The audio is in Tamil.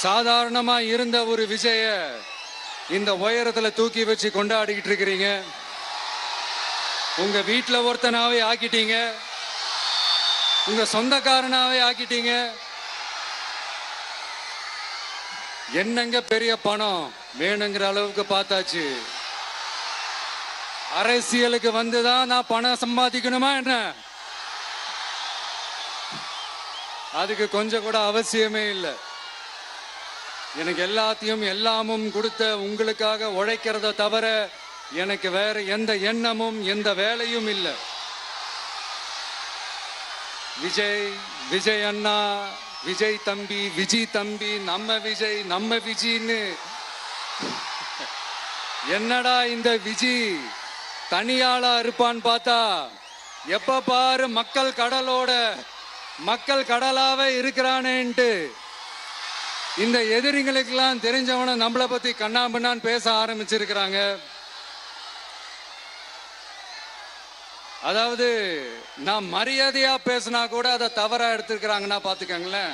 சாதாரணமா இருந்த ஒரு விஜய இந்த உயரத்துல தூக்கி வச்சு கொண்டாடிக்கிட்டு இருக்கிறீங்க. உங்க வீட்டுல ஒருத்தனாவே ஆக்கிட்டீங்க, உங்க சொந்தக்காரனாவே ஆக்கிட்டீங்க. என்னங்க பெரிய பணம் வேணுங்கிற அளவுக்கு பார்த்தாச்சு. அரசியலுக்கு வந்துதான் நான் பணம் சம்பாதிக்கணுமா என்ன? அதுக்கு கொஞ்சம் கூட அவசியமே இல்லை. எனக்கு எல்லாத்தையும் எல்லாமும் கொடுத்த உங்களுக்காக உழைக்கிறத தவிர எனக்கு வேற எந்த எண்ணமும் எந்த வேலையும் இல்லை. விஜய், விஜய் அண்ணா, விஜய் தம்பி, விஜய் தம்பி, நம்ம விஜய், நம்ம விஜய்னு என்னடா இந்த விஜய் தனியாளா இருப்பான்னு பார்த்தா எப்ப பாரு மக்கள் கடலோட மக்கள் கடலாவே இருக்கிறானேன்ட்டு இந்த எதிரிகளுக்கெல்லாம் தெரிஞ்சவன நம்மளை பத்தி கண்ணாபின்னான்னு பேச ஆரம்பிச்சிருக்கிறாங்க. அதாவது நான் மரியாதையா பேசினா கூட அதை தவறா எடுத்துக்கிறாங்கன்னா பாத்துக்கங்களேன்.